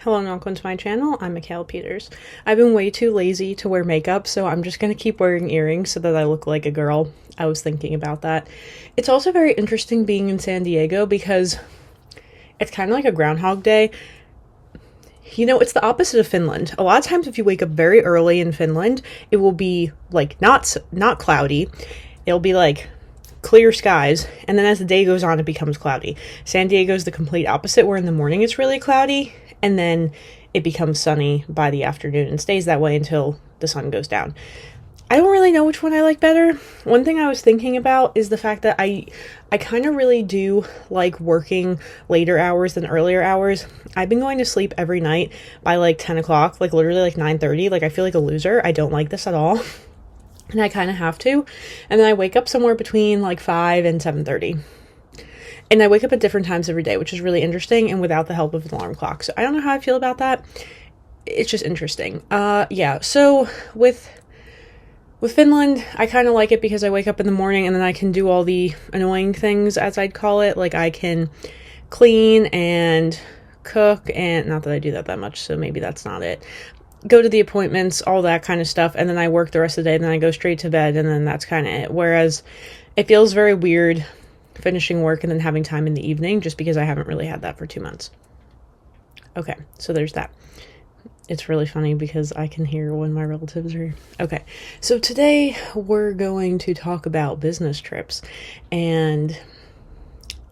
Hello and welcome to my channel. I'm Mikhail Peters. I've been way too lazy to wear makeup, so I'm just gonna keep wearing earrings so that I look like a girl. I was thinking about that. It's also very interesting being in San Diego because it's kind of like a Groundhog Day. You know, it's the opposite of Finland. A lot of times if you wake up very early in Finland, it will be like not cloudy. It'll be like clear skies, and then as the day goes on it becomes cloudy. San Diego's the complete opposite, where in the morning it's really cloudy and then it becomes sunny by the afternoon and stays that way until the sun goes down. I don't really know which one I like better. One thing I was thinking about is the fact that I kind of really do like working later hours than earlier hours. I've been going to sleep every night by like 10 o'clock, like literally like 9:30. Like I feel like a loser. I don't like this at all. And I kind of have to. And then I wake up somewhere between like 5 and 7:30. And I wake up at different times every day, which is really interesting and without the help of an alarm clock. So I don't know how I feel about that. It's just interesting. Yeah, so with Finland, I kind of like it because I wake up in the morning and then I can do all the annoying things, as I'd call it. Like I can clean and cook, and not that I do that much, so maybe that's not it. Go to the appointments, all that kind of stuff, and then I work the rest of the day, and then I go straight to bed, and then that's kind of it. Whereas it feels very weird finishing work and then having time in the evening, just because I haven't really had that for 2 months. Okay, so there's that. It's really funny because I can hear when my relatives are here. Okay, so today we're going to talk about business trips, and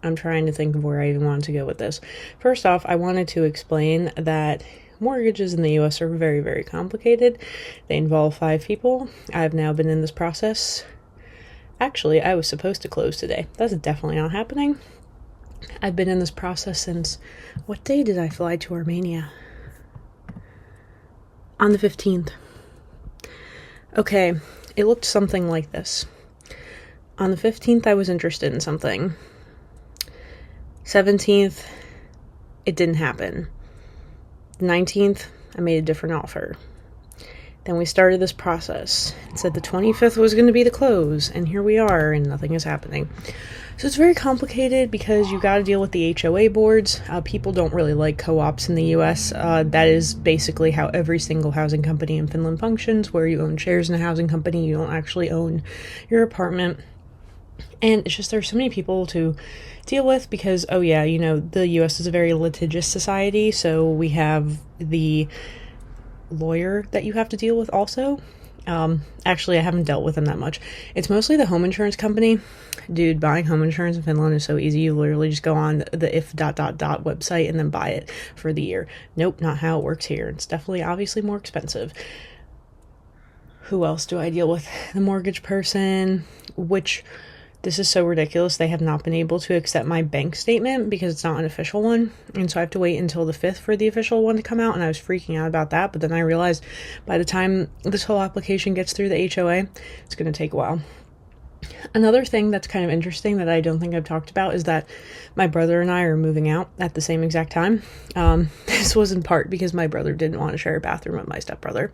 I'm trying to think of where I even wanted to go with this. First off, I wanted to explain that mortgages in the US are very, very complicated. They involve 5 people. I've now been in this process. Actually, I was supposed to close today. That's definitely not happening. I've been in this process since, what day did I fly to Armenia? On the 15th. Okay, it looked something like this. On the 15th, I was interested in something. 17th, it didn't happen. 19th, I made a different offer. Then we started this process. It said the 25th was going to be the close, and here we are, and nothing is happening. So it's very complicated because you got to deal with the HOA boards. People don't really like co-ops in the US. That is basically how every single housing company in Finland functions, where you own shares in a housing company. You don't actually own your apartment. And it's just there's so many people to deal with because, oh yeah, you know, the US is a very litigious society, so we have the lawyer that you have to deal with also. Actually, I haven't dealt with them that much. It's mostly the home insurance company. Dude, buying home insurance in Finland is so easy. You literally just go on the if ... website and then buy it for the year. Nope, not how it works here. It's definitely obviously more expensive. Who else do I deal with? The mortgage person, which this is so ridiculous. They have not been able to accept my bank statement because it's not an official one. And so I have to wait until the 5th for the official one to come out. And I was freaking out about that. But then I realized by the time this whole application gets through the HOA, it's going to take a while. Another thing that's kind of interesting that I don't think I've talked about is that my brother and I are moving out at the same exact time. This was in part because my brother didn't want to share a bathroom with my stepbrother.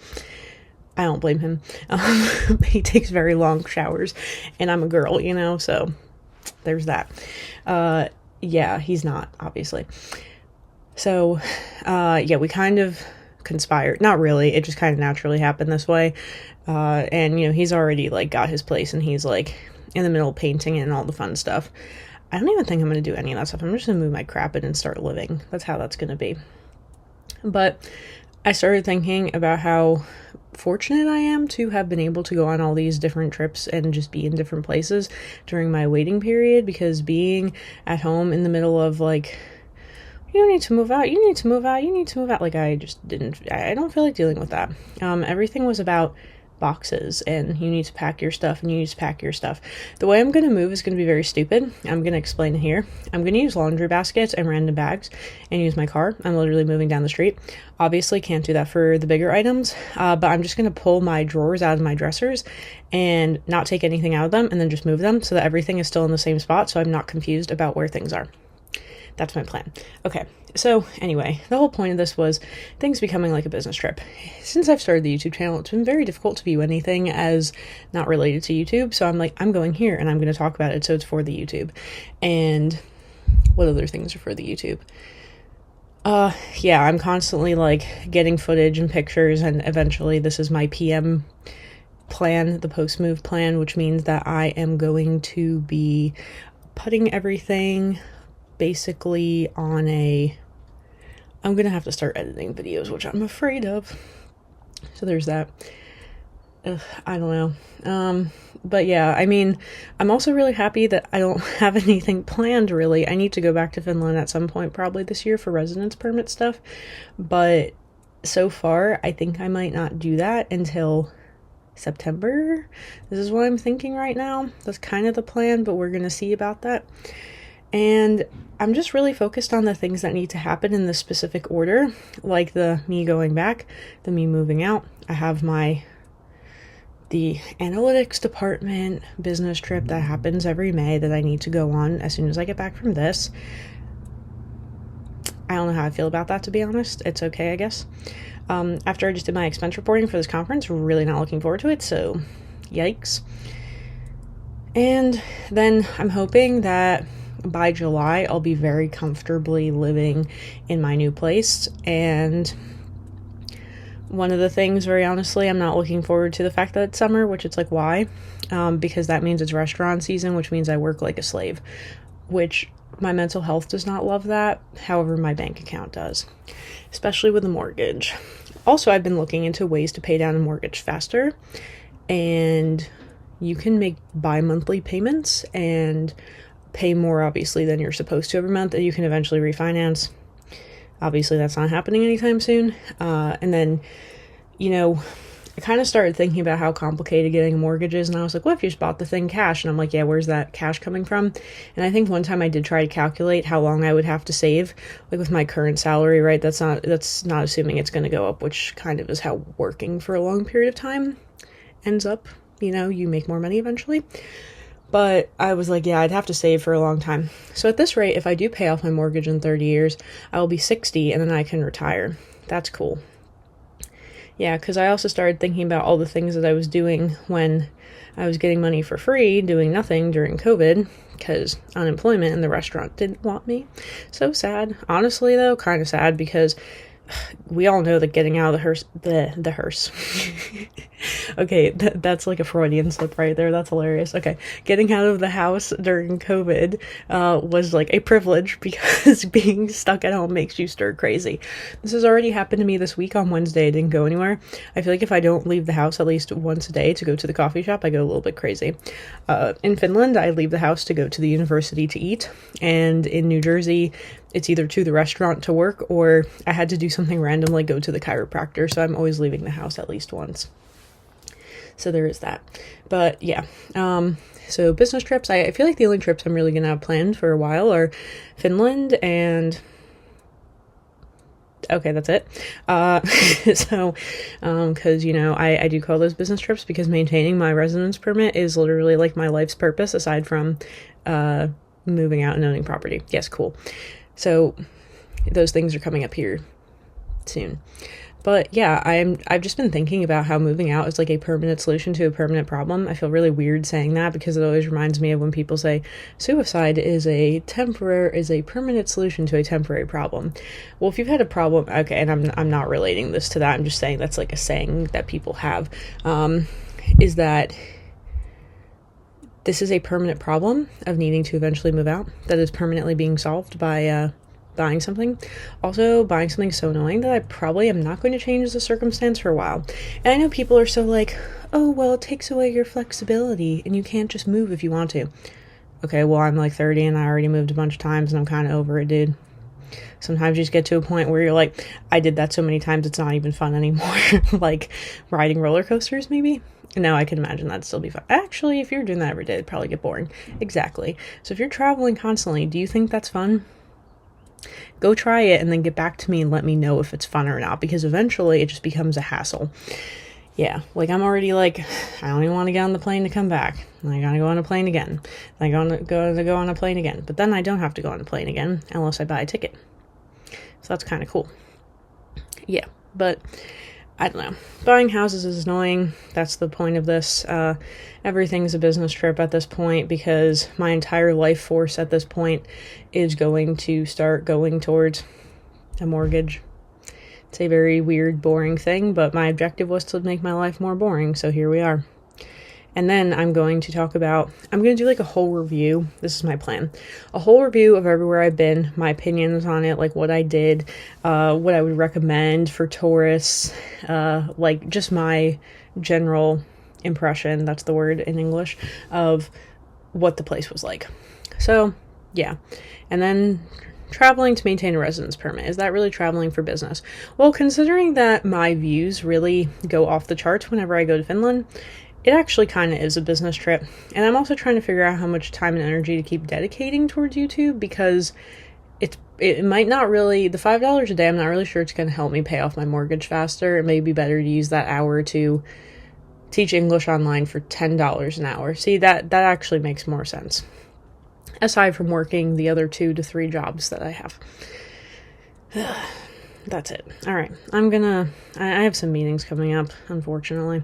I don't blame him. He takes very long showers, and I'm a girl, you know, so there's that. Yeah, he's not, obviously. So, yeah, we kind of conspired. Not really. It just kind of naturally happened this way. And, you know, he's already, like, got his place, and he's, like, in the middle of painting and all the fun stuff. I don't even think I'm going to do any of that stuff. I'm just going to move my crap in and start living. That's how that's going to be. But I started thinking about how fortunate I am to have been able to go on all these different trips and just be in different places during my waiting period, because being at home in the middle of like, you need to move out, you need to move out, you need to move out, like I don't feel like dealing with that. Everything was about boxes and you need to pack your stuff and you need to pack your stuff. The way I'm going to move is going to be very stupid. I'm going to explain it here. I'm going to use laundry baskets and random bags and use my car. I'm literally moving down the street. Obviously can't do that for the bigger items, but I'm just going to pull my drawers out of my dressers and not take anything out of them and then just move them so that everything is still in the same spot, so I'm not confused about where things are. That's my plan. Okay, so anyway, the whole point of this was things becoming like a business trip. Since I've started the YouTube channel, it's been very difficult to view anything as not related to YouTube, so I'm like, I'm going here and I'm going to talk about it, so it's for the YouTube. And what other things are for the YouTube? Yeah, I'm constantly like getting footage and pictures, and eventually this is my PM plan, the post-move plan, which means that I am going to be putting everything basically on I'm gonna have to start editing videos, which I'm afraid of. So there's that. I don't know. But yeah, I mean, I'm also really happy that I don't have anything planned, really. I need to go back to Finland at some point, probably this year, for residence permit stuff. But so far, I think I might not do that until September. This is what I'm thinking right now. That's kind of the plan, but we're gonna see about that. And I'm just really focused on the things that need to happen in the specific order, like the me going back, the me moving out. I have the analytics department business trip that happens every May that I need to go on as soon as I get back from this. I don't know how I feel about that, to be honest. It's okay, I guess. After I just did my expense reporting for this conference, really not looking forward to it, so yikes. And then I'm hoping that by July I'll be very comfortably living in my new place. And one of the things, very honestly, I'm not looking forward to the fact that it's summer, which it's like, why? Because that means it's restaurant season, which means I work like a slave, which my mental health does not love that. However, my bank account does, especially with the mortgage. Also, I've been looking into ways to pay down a mortgage faster, and you can make bi-monthly payments and pay more, obviously, than you're supposed to every month, and you can eventually refinance. Obviously, that's not happening anytime soon. And then, I kind of started thinking about how complicated getting a mortgage is, and I was like, what if you just bought the thing cash? And I'm like, yeah, where's that cash coming from? And I think one time I did try to calculate how long I would have to save, like with my current salary, right? That's not assuming it's going to go up, which kind of is how working for a long period of time ends up. You make more money eventually. But I was like, yeah, I'd have to save for a long time. So at this rate, if I do pay off my mortgage in 30 years, I will be 60 and then I can retire. That's cool. Yeah, because I also started thinking about all the things that I was doing when I was getting money for free, doing nothing during COVID, because unemployment and the restaurant didn't want me. So sad. Honestly, though, kind of sad, because we all know that getting out of the hearse. Okay, that's like a Freudian slip right there. That's hilarious. Okay, getting out of the house during COVID was like a privilege, because being stuck at home makes you stir crazy. This has already happened to me this week. On Wednesday, I didn't go anywhere. I feel like if I don't leave the house at least once a day to go to the coffee shop, I go a little bit crazy. In Finland, I leave the house to go to the university to eat, and in New Jersey, it's either to the restaurant to work, or I had to do something random like go to the chiropractor, so I'm always leaving the house at least once. So there is that. But yeah, so business trips, I feel like the only trips I'm really going to have planned for a while are Finland and... Okay, that's it. So, because, I do call those business trips because maintaining my residence permit is literally like my life's purpose, aside from moving out and owning property. Yes, cool. So those things are coming up here soon. But yeah, I've just been thinking about how moving out is like a permanent solution to a permanent problem. I feel really weird saying that, because it always reminds me of when people say suicide is a permanent solution to a temporary problem. Well, if you've had a problem, okay, and I'm not relating this to that. I'm just saying that's like a saying that people have, is that this is a permanent problem of needing to eventually move out that is permanently being solved by buying something. Also, buying something so annoying that I probably am not going to change the circumstance for a while. And I know people are so like, oh, well, it takes away your flexibility and you can't just move if you want to. Okay, well, I'm like 30 and I already moved a bunch of times and I'm kind of over it, dude. Sometimes you just get to a point where you're like, I did that so many times it's not even fun anymore. Like riding roller coasters, maybe? No, I can imagine that'd still be fun. Actually, if you're doing that every day, it'd probably get boring. Exactly. So if you're traveling constantly, do you think that's fun? Go try it and then get back to me and let me know if it's fun or not, because eventually it just becomes a hassle. Yeah, like I'm already like, I don't even want to get on the plane to come back. I gotta go on a plane again. I gotta go on a plane again. But then I don't have to go on a plane again unless I buy a ticket. So that's kind of cool. Yeah, but I don't know. Buying houses is annoying. That's the point of this. Everything's a business trip at this point, because my entire life force at this point is going to start going towards a mortgage. It's a very weird, boring thing, but my objective was to make my life more boring, so here we are. And then I'm going to do like a whole review. This is my plan. A whole review of everywhere I've been, my opinions on it, like what I did, what I would recommend for tourists, like just my general impression, that's the word in English, of what the place was like. So, yeah. And then traveling to maintain a residence permit. Is that really traveling for business? Well, considering that my views really go off the charts whenever I go to Finland, it actually kind of is a business trip. And I'm also trying to figure out how much time and energy to keep dedicating towards YouTube, because it might not really, the $5 a day, I'm not really sure it's going to help me pay off my mortgage faster. It may be better to use that hour to teach English online for $10 an hour. See, that actually makes more sense, aside from working the other 2 to 3 jobs that I have. That's it. All right. I have some meetings coming up, unfortunately.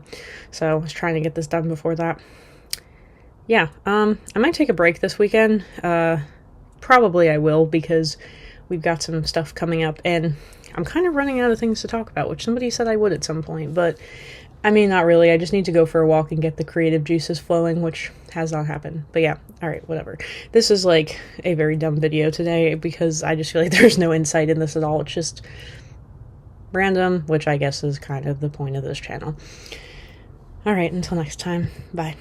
So I was trying to get this done before that. Yeah. I might take a break this weekend. Probably I will, because we've got some stuff coming up and I'm kind of running out of things to talk about, which somebody said I would at some point, but I mean, not really. I just need to go for a walk and get the creative juices flowing, which has not happened. But yeah, all right, whatever. This is like a very dumb video today because I just feel like there's no insight in this at all. It's just random, which I guess is kind of the point of this channel. All right, until next time, bye.